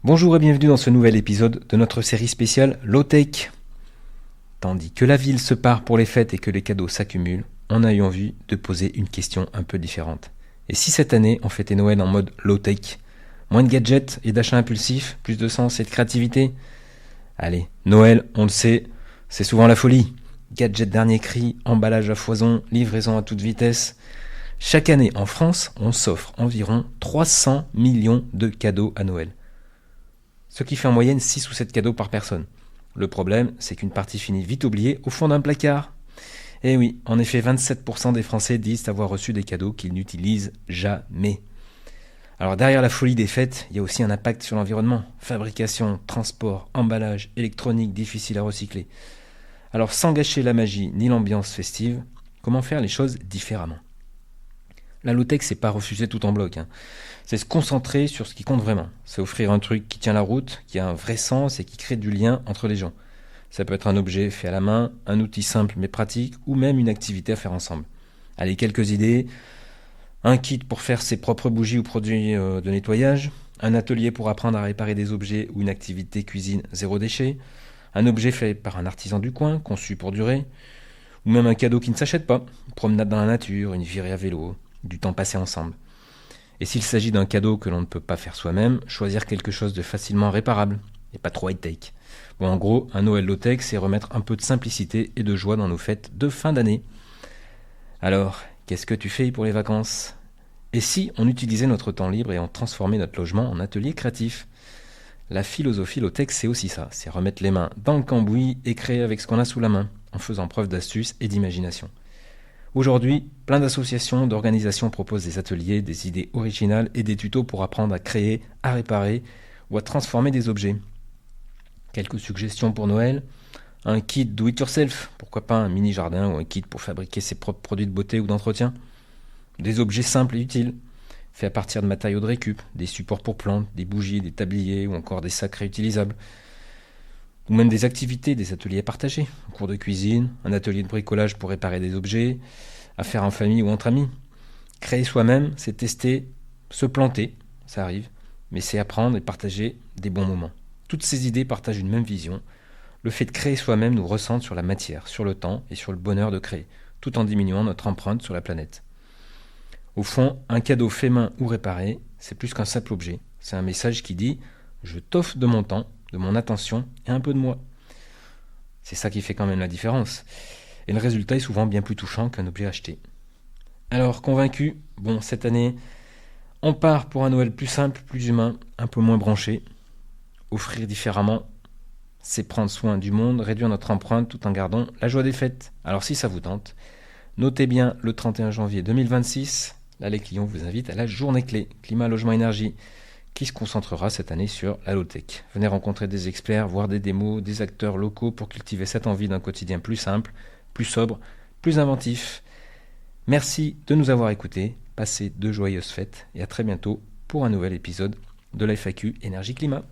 Bonjour et bienvenue dans ce nouvel épisode de notre série spéciale Low Tech. Tandis que la ville se part pour les fêtes et que les cadeaux s'accumulent, on a eu envie de poser une question un peu différente. Et si cette année on fêtait Noël en mode Low Tech? Moins de gadgets et d'achats impulsifs, plus de sens et de créativité? Allez, Noël, on le sait, c'est souvent la folie. Gadgets dernier cri, emballage à foison, livraison à toute vitesse. Chaque année en France, on s'offre environ 300 millions de cadeaux à Noël. Ce qui fait en moyenne 6 ou 7 cadeaux par personne. Le problème, c'est qu'une partie finit vite oubliée au fond d'un placard. Et oui, en effet, 27% des Français disent avoir reçu des cadeaux qu'ils n'utilisent jamais. Alors derrière la folie des fêtes, il y a aussi un impact sur l'environnement. Fabrication, transport, emballage, électronique difficile à recycler. Alors sans gâcher la magie ni l'ambiance festive, comment faire les choses différemment? La low-tech, c'est pas refuser tout en bloc. C'est se concentrer sur ce qui compte vraiment. C'est offrir un truc qui tient la route, qui a un vrai sens et qui crée du lien entre les gens. Ça peut être un objet fait à la main, un outil simple mais pratique, ou même une activité à faire ensemble. Allez, quelques idées. Un kit pour faire ses propres bougies ou produits de nettoyage. Un atelier pour apprendre à réparer des objets ou une activité cuisine zéro déchet. Un objet fait par un artisan du coin, conçu pour durer. Ou même un cadeau qui ne s'achète pas. Une promenade dans la nature, une virée à vélo, du temps passé ensemble. Et s'il s'agit d'un cadeau que l'on ne peut pas faire soi-même, choisir quelque chose de facilement réparable, et pas trop high-tech. Bon, en gros, un Noël low-tech, c'est remettre un peu de simplicité et de joie dans nos fêtes de fin d'année. Alors, qu'est-ce que tu fais pour les vacances? Et si on utilisait notre temps libre et on transformait notre logement en atelier créatif? La philosophie low-tech, c'est aussi ça, c'est remettre les mains dans le cambouis et créer avec ce qu'on a sous la main, en faisant preuve d'astuce et d'imagination. Aujourd'hui, plein d'associations, d'organisations proposent des ateliers, des idées originales et des tutos pour apprendre à créer, à réparer ou à transformer des objets. Quelques suggestions pour Noël. Un kit do it yourself, pourquoi pas un mini jardin ou un kit pour fabriquer ses propres produits de beauté ou d'entretien. Des objets simples et utiles, faits à partir de matériaux de récup, des supports pour plantes, des bougies, des tabliers ou encore des sacs réutilisables. Ou même des activités, des ateliers à partager, un cours de cuisine, un atelier de bricolage pour réparer des objets, à faire en famille ou entre amis. Créer soi-même, c'est tester, se planter, ça arrive, mais c'est apprendre et partager des bons moments. Toutes ces idées partagent une même vision. Le fait de créer soi-même nous recentre sur la matière, sur le temps et sur le bonheur de créer, tout en diminuant notre empreinte sur la planète. Au fond, un cadeau fait main ou réparé, c'est plus qu'un simple objet. C'est un message qui dit « Je t'offre de mon temps, de mon attention et un peu de moi ». C'est ça qui fait quand même la différence. Et le résultat est souvent bien plus touchant qu'un objet acheté. Alors, convaincu, bon, cette année, on part pour un Noël plus simple, plus humain, un peu moins branché. Offrir différemment, c'est prendre soin du monde, réduire notre empreinte tout en gardant la joie des fêtes. Alors si ça vous tente, notez bien le 31 janvier 2026, là les clients vous invitent à la journée clé, climat, logement, énergie, qui se concentrera cette année sur la low-tech. Venez rencontrer des experts, voir des démos, des acteurs locaux pour cultiver cette envie d'un quotidien plus simple, plus sobre, plus inventif. Merci de nous avoir écoutés, passez de joyeuses fêtes et à très bientôt pour un nouvel épisode de la FAQ Énergie Climat.